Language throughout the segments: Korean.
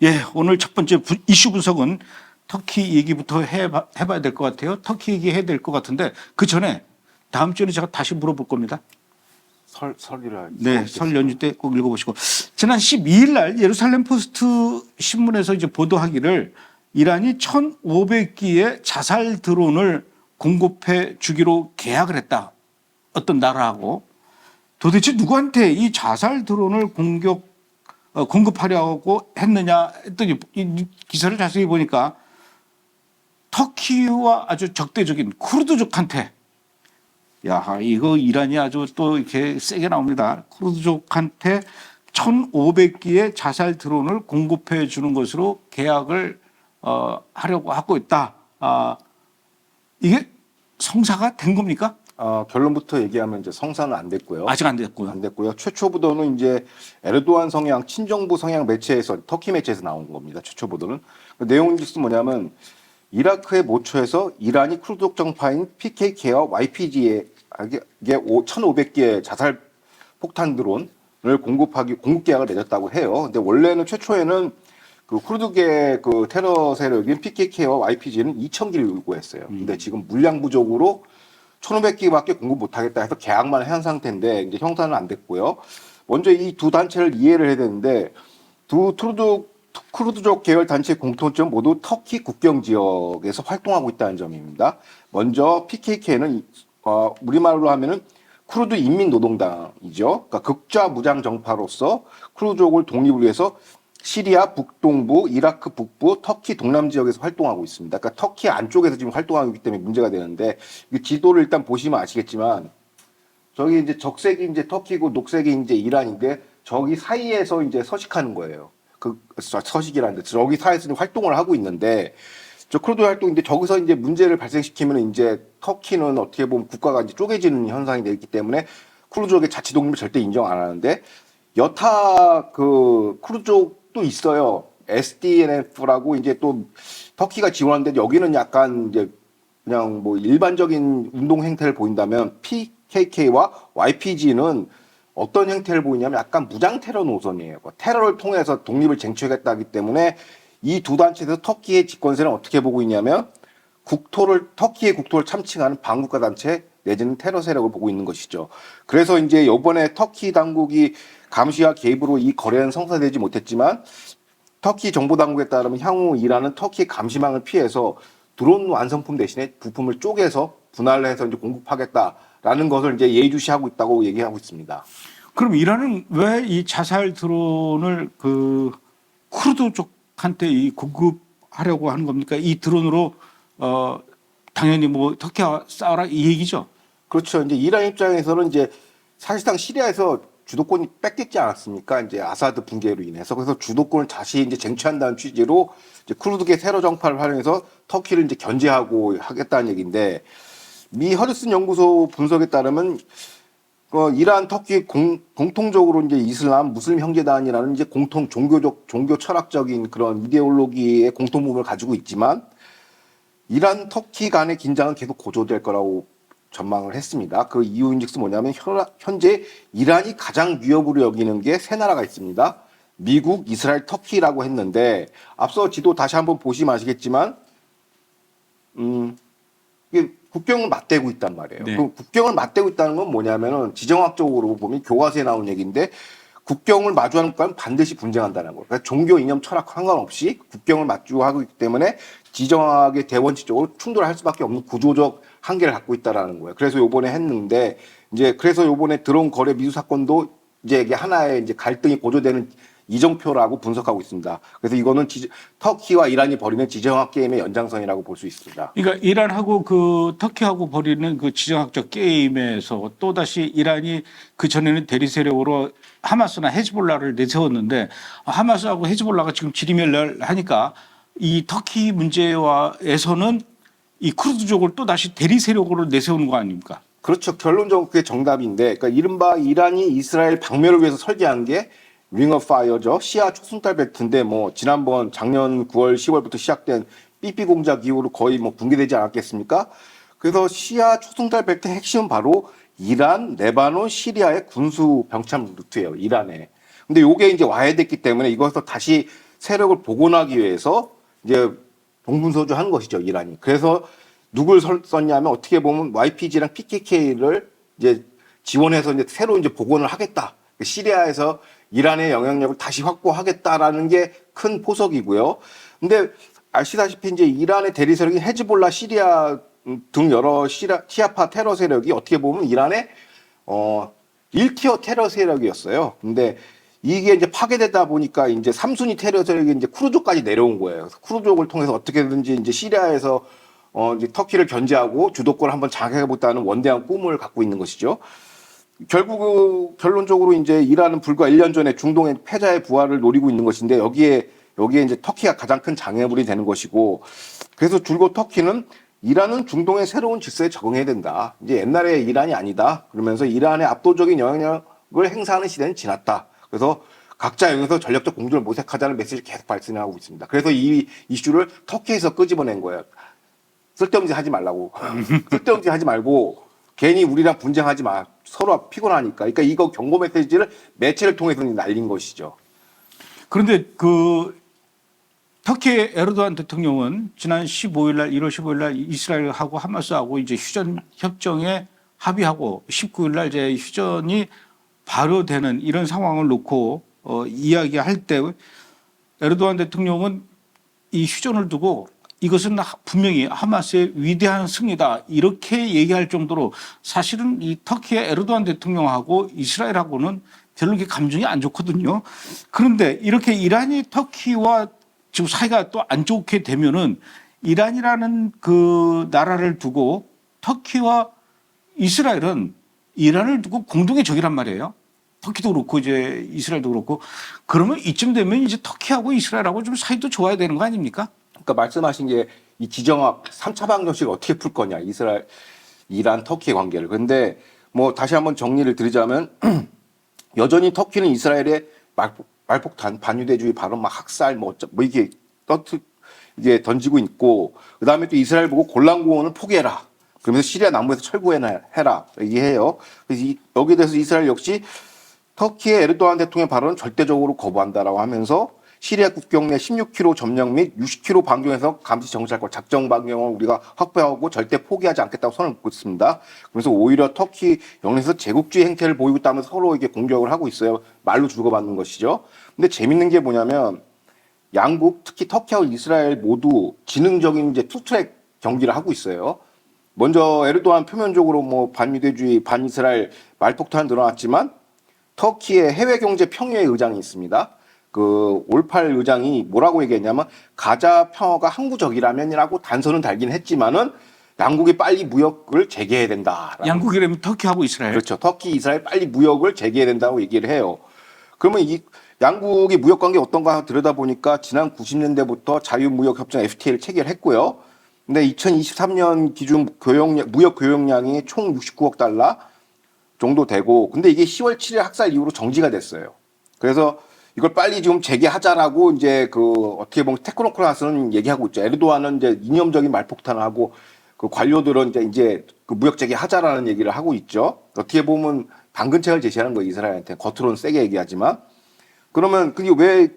예, 오늘 첫 번째 이슈 분석은 터키 얘기부터 해봐야 될 것 같아요. 터키 얘기해야 될 것 같은데 그 전에 다음 주에는 제가 다시 물어볼 겁니다. 설이라. 네, 설 연휴 때 꼭 읽어보시고. 지난 12일 날 예루살렘 포스트 신문에서 이제 보도하기를 이란이 1,500기의 자살 드론을 공급해 주기로 계약을 했다. 어떤 나라하고. 도대체 누구한테 이 자살 드론을 공급하려고 했느냐 했더니 이 기사를 자세히 보니까 터키와 아주 적대적인 쿠르드족한테, 야, 이거 이란이 아주 또 이렇게 세게 나옵니다. 쿠르드족한테 1,500기의 자살 드론을 공급해 주는 것으로 계약을 하려고 하고 있다. 이게 성사가 된 겁니까? 결론부터 얘기하면 이제 성사는 안 됐고요. 아직 안 됐고요. 안 됐고요. 최초 보도는 이제 에르도안 성향, 친정부 성향 매체에서, 터키 매체에서 나온 겁니다. 최초 보도는. 그 내용이 뭐냐면 이라크의 모처에서 이란이 쿠르드족 정파인 PKK와 YPG에 1,500개의 자살 폭탄 드론을 공급 계약을 맺었다고 해요. 근데 원래는 최초에는 그 쿠르드계 그 테러 세력인 PKK와 YPG는 2,000기를 요구했어요. 근데 지금 물량 부족으로 1,500기밖에 공급 못하겠다 해서 계약만 한 상태인데 이제 형사는 안 됐고요. 먼저 이 두 단체를 이해를 해야 되는데 두 쿠르드족 계열 단체의 공통점 모두 터키 국경 지역에서 활동하고 있다는 점입니다. 먼저 PKK는 우리말로 하면은 쿠르드 인민노동당이죠. 그러니까 극좌 무장 정파로서 쿠르드족을 독립을 위해서 시리아 북동부, 이라크 북부, 터키 동남 지역에서 활동하고 있습니다. 그러니까 터키 안쪽에서 지금 활동하고 있기 때문에 문제가 되는데 이 지도를 일단 보시면 아시겠지만 저기 이제 적색이 이제 터키고 녹색이 이제 이란인데 저기 사이에서 이제 서식하는 거예요. 그 서식이라는데 저기 사이에서 활동을 하고 있는데 저 쿠르드 활동인데 저기서 이제 문제를 발생시키면 이제 터키는 어떻게 보면 국가가 이제 쪼개지는 현상이 되기 때문에 쿠르드족의 자치 독립을 절대 인정 안 하는데 여타 그 쿠르드족도 있어요. SDNF라고 이제 또 터키가 지원하는데 여기는 약간 이제 그냥 뭐 일반적인 운동 행태를 보인다면 PKK와 YPG는 어떤 행태를 보이냐면 약간 무장 테러 노선이에요. 테러를 통해서 독립을 쟁취하겠다기 때문에 이 두 단체에서 터키의 집권세는 어떻게 보고 있냐면 터키의 국토를 참칭하는 반국가 단체 내지는 테러 세력을 보고 있는 것이죠. 그래서 이제 이번에 터키 당국이 감시와 개입으로 이 거래는 성사되지 못했지만 터키 정보 당국에 따르면 향후 이란은 터키의 감시망을 피해서 드론 완성품 대신에 부품을 쪼개서 분할을 해서 이제 공급하겠다라는 것을 이제 예의주시하고 있다고 얘기하고 있습니다. 그럼 이란은 왜 이 자살 드론을 그 쿠르드족한테 이 공급하려고 하는 겁니까? 이 드론으로 당연히 뭐 터키와 싸워라 이 얘기죠. 그렇죠. 이제 이란 입장에서는 이제 사실상 시리아에서 주도권이 뺏겼지 않았습니까? 이제 아사드 붕괴로 인해서. 그래서 주도권을 다시 이제 쟁취한다는 취지로 이제 쿠르드계 세러 정파를 활용해서 터키를 이제 견제하고 하겠다는 얘기인데 미 허드슨 연구소 분석에 따르면 이란 터키 공통적으로 이제 이슬람 무슬림 형제단이라는 이제 공통 종교 철학적인 그런 이데올로기의 공통 부분을 가지고 있지만 이란 터키 간의 긴장은 계속 고조될 거라고 전망을 했습니다. 그 이유인즉슨 뭐냐면 현재 이란이 가장 위협으로 여기는 게 세 나라가 있습니다. 미국, 이스라엘, 터키라고 했는데 앞서 지도 다시 한번 보시면 아시겠지만 이게 국경을 맞대고 있단 말이에요. 네. 그 국경을 맞대고 있다는 건 뭐냐면은 지정학적으로 보면 교과서에 나온 얘기인데 국경을 마주하는 국가는 반드시 분쟁한다는 거예요. 그러니까 종교, 이념, 철학 상관없이 국경을 마주하고 있기 때문에 지정학의 대원칙적으로 충돌할 수밖에 없는 구조적 한계를 갖고 있다라는 거예요. 그래서 요번에 했는데 이제 그래서 요번에 드론 거래 미수 사건도 이제 이게 하나의 이제 갈등이 고조되는 이정표라고 분석하고 있습니다. 그래서 이거는 터키와 이란이 벌이는 지정학 게임의 연장선이라고 볼 수 있습니다. 그러니까 이란하고 그 터키하고 벌이는 그 지정학적 게임에서 또다시 이란이 그 전에는 대리 세력으로 하마스나 헤즈볼라를 내세웠는데 하마스하고 헤즈볼라가 지금 지리멸렬하니까 이 터키 문제와에서는 이 쿠르드족을 또다시 대리 세력으로 내세우는 거 아닙니까? 그렇죠. 결론적으로 그게 정답인데, 그러니까 이른바 이란이 이스라엘 방멸을 위해서 설계한 게 링 오브 파이어죠. 시아 초승달 벨트인데 뭐 지난번 작년 9월, 10월부터 시작된 삐삐 공작 이후로 거의 뭐 붕괴되지 않았겠습니까? 그래서 시아 초승달 벨트 핵심은 바로 이란, 레바논, 시리아의 군수 병참 루트예요. 이란에. 근데 요게 이제 와해됐기 때문에 이것을 다시 세력을 복원하기 위해서 이제 동분서주한 것이죠, 이란이. 그래서 누굴 썼냐면 어떻게 보면 YPG랑 PKK를 이제 지원해서 이제 새로 이제 복원을 하겠다. 시리아에서 이란의 영향력을 다시 확보하겠다라는 게 큰 포석이고요. 근데 아시다시피 이제 이란의 대리 세력인 헤즈볼라, 시리아 등 여러 시아파 테러 세력이 어떻게 보면 이란의 1티어 테러 세력이었어요. 근데 이게 이제 파괴되다 보니까 이제 3순위 테러 세력이 이제 쿠르족까지 내려온 거예요. 그래서 쿠르족을 통해서 어떻게든지 이제 시리아에서 이제 터키를 견제하고 주도권을 한번 장악해보겠다는 원대한 꿈을 갖고 있는 것이죠. 결국 결론적으로 이제 이란은 불과 1년 전에 중동의 패자의 부활을 노리고 있는 것인데 여기에 이제 터키가 가장 큰 장애물이 되는 것이고, 그래서 줄곧 터키는 이란은 중동의 새로운 질서에 적응해야 된다. 이제 옛날에 이란이 아니다. 그러면서 이란의 압도적인 영향력을 행사하는 시대는 지났다. 그래서 각자 여기서 전력적 공존을 모색하자는 메시지를 계속 발신하고 있습니다. 그래서 이 이슈를 터키에서 끄집어낸 거예요. 쓸데없는 짓 하지 말라고. 쓸데없는 짓 하지 말고 괜히 우리랑 분쟁하지 마. 서로 피곤하니까. 그러니까 이거 경고 메시지를 매체를 통해서 날린 것이죠. 그런데 그 터키의 에르도안 대통령은 지난 15일 날 1월 15일 날 이스라엘하고 하마스하고 이제 휴전 협정에 합의하고 19일 날 이제 휴전이 발효되는 이런 상황을 놓고 이야기할 때 에르도안 대통령은 이 휴전을 두고 이것은 분명히 하마스의 위대한 승리다 이렇게 얘기할 정도로 사실은 이 터키의 에르도안 대통령하고 이스라엘하고는 별로 이렇게 감정이 안 좋거든요. 그런데 이렇게 이란이 터키와 지금 사이가 또 안 좋게 되면은 이란이라는 그 나라를 두고 터키와 이스라엘은 이란을 두고 공동의 적이란 말이에요. 터키도 그렇고 이제 이스라엘도 그렇고. 그러면 이쯤 되면 이제 터키하고 이스라엘하고 좀 사이도 좋아야 되는 거 아닙니까? 그러니까 말씀하신 게 이 지정학 3차 방정식 어떻게 풀 거냐, 이스라엘, 이란, 터키의 관계를. 그런데 뭐 다시 한번 정리를 드리자면 여전히 터키는 이스라엘의 말폭탄, 반유대주의 발언, 막 학살, 뭐 이게 이게 던지고 있고, 그 다음에 또 이스라엘 보고 골란고원을 포기해라. 그러면서 시리아 남부에서 철거해라. 얘기해요. 그래서 여기에 대해서 이스라엘 역시 터키의 에르도안 대통령의 발언은 절대적으로 거부한다라고 하면서 시리아 국경 내 16km 점령 및 60km 반경에서 감시 정찰 것 작정 반경을 우리가 확보하고 절대 포기하지 않겠다고 선을 긋고 있습니다. 그래서 오히려 터키 영내에서 제국주의 행태를 보이고 있다면서 서로 이게 공격을 하고 있어요. 말로 주고받는 것이죠. 근데 재밌는 게 뭐냐면 양국, 특히 터키하고 이스라엘 모두 지능적인 이제 투트랙 경기를 하고 있어요. 먼저 에르도안 표면적으로 뭐 반유대주의, 반이스라엘 말폭탄 늘어났지만 터키의 해외 경제 평화의 의장이 있습니다. 그 올팔 의장이 뭐라고 얘기했냐면 가자 평화가 항구적이라면이라고 단서는 달긴 했지만은 양국이 빨리 무역을 재개해야 된다. 양국이라면 터키하고 이스라엘. 그렇죠. 터키, 이스라엘 빨리 무역을 재개해야 된다고 얘기를 해요. 그러면 이 양국이 무역 관계 어떤가 들여다보니까 지난 90년대부터 자유무역협정 FTA를 체결했고요. 근데 2023년 기준 무역 교역량이 총 69억 달러 정도 되고, 근데 이게 10월 7일 학살 이후로 정지가 됐어요. 그래서 이걸 빨리 지금 재개하자라고 이제 그 어떻게 보면 테크노크라스는 얘기하고 있죠. 에르도안은 이제 이념적인 말폭탄을 하고 그 관료들은 이제 그 무역 재개하자라는 얘기를 하고 있죠. 어떻게 보면 당근책을 제시하는 거예요, 이스라엘한테. 겉으로는 세게 얘기하지만. 그러면 그게 왜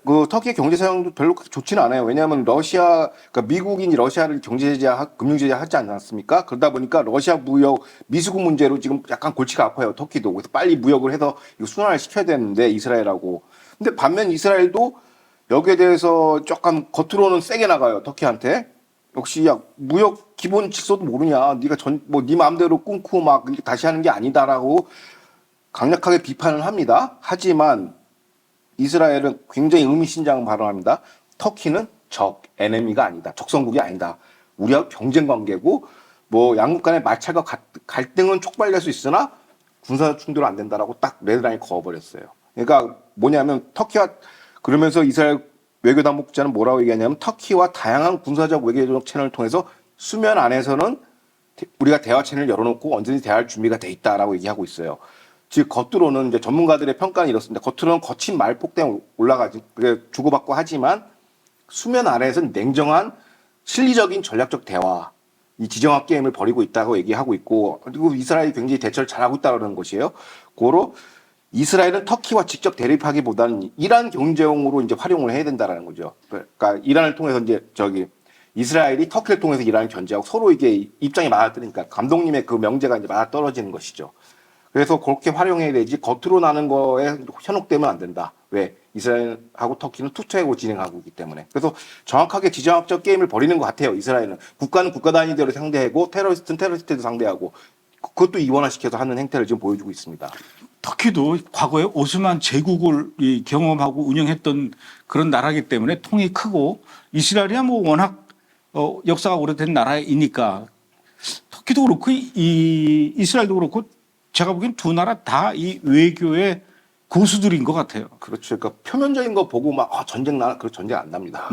그 터키의 경제 상황도 별로 그렇게 좋지는 않아요. 왜냐하면 그러니까 미국이 러시아를 경제 제재, 금융 제재 하지 않았습니까? 그러다 보니까 러시아 무역 미수금 문제로 지금 약간 골치가 아파요. 터키도. 그래서 빨리 무역을 해서 이거 순환을 시켜야 되는데 이스라엘하고. 근데 반면 이스라엘도 여기에 대해서 조금 겉으로는 세게 나가요. 터키한테. 역시 야 무역 기본 질서도 모르냐. 네가 네 마음대로 끊고 막 다시 하는 게 아니다라고 강력하게 비판을 합니다. 하지만 이스라엘은 굉장히 의미심장한 발언합니다. 터키는 에네미가 아니다. 적성국이 아니다. 우리하고 경쟁 관계고 뭐 양국 간의 마찰과 갈등은 촉발될 수 있으나 군사 충돌은 안 된다라고 딱 레드라인을 그어버렸어요. 그러니까 뭐냐면 터키와 그러면서 이스라엘 외교당국자는 뭐라고 얘기하냐면 터키와 다양한 군사적 외교적 채널을 통해서 수면 안에서는 우리가 대화 채널을 열어놓고 언제든지 대화할 준비가 돼 있다라고 얘기하고 있어요. 즉 겉으로는 이제 전문가들의 평가는 이렇습니다. 겉으로는 거친 말폭탄 올라가지 주고받고 하지만 수면 아래에서는 냉정한 실리적인 전략적 대화, 이 지정학 게임을 벌이고 있다고 얘기하고 있고, 그리고 이스라엘이 굉장히 대처를 잘하고 있다는 것이에요. 고로 이스라엘은 터키와 직접 대립하기보다는 이란 경제용으로 이제 활용을 해야 된다라는 거죠. 그러니까 이란을 통해서 이제 이스라엘이 터키를 통해서 이란을 견제하고 서로 이게 입장이 맞아떨으니까 감독님의 그 명제가 이제 맞아떨어지는 것이죠. 그래서 그렇게 활용해야 되지 겉으로 나는 거에 현혹되면 안 된다. 왜? 이스라엘하고 터키는 투투하고 진행하고 있기 때문에. 그래서 정확하게 지정학적 게임을 벌이는 것 같아요. 이스라엘은. 국가는 국가 단위대로 상대하고 테러리스트는 테러리스트도 상대하고 그것도 이원화시켜서 하는 행태를 지금 보여주고 있습니다. 터키도 과거에 오스만 제국을 경험하고 운영했던 그런 나라이기 때문에 통이 크고 이스라엘이야 뭐 워낙 역사가 오래된 나라이니까 터키도 그렇고 이스라엘도 그렇고 제가 보기엔 두 나라 다 이 외교의 고수들인 것 같아요. 그렇죠. 그러니까 표면적인 거 보고 막 전쟁 나, 그 전쟁 안 납니다.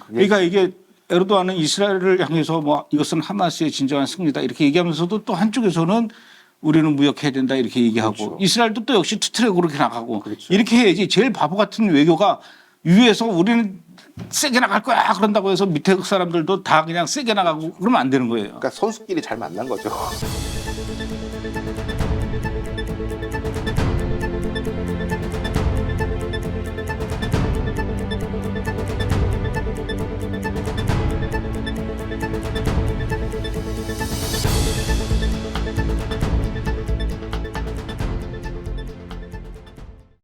그러니까 이게 에르도안은 이스라엘을 향해서 뭐 이것은 하마스의 진정한 승리다 이렇게 얘기하면서도 또 한쪽에서는 우리는 무역해야 된다 이렇게 얘기하고 그렇죠. 이스라엘도 또 역시 투트랙 그렇게 나가고 그렇죠. 이렇게 해야지 제일 바보 같은 외교가 위에서 우리는 세게 나갈 거야 그런다고 해서 밑에 사람들도 다 그냥 세게 나가고 그러면 안 되는 거예요. 그러니까 선수끼리 잘 만난 거죠.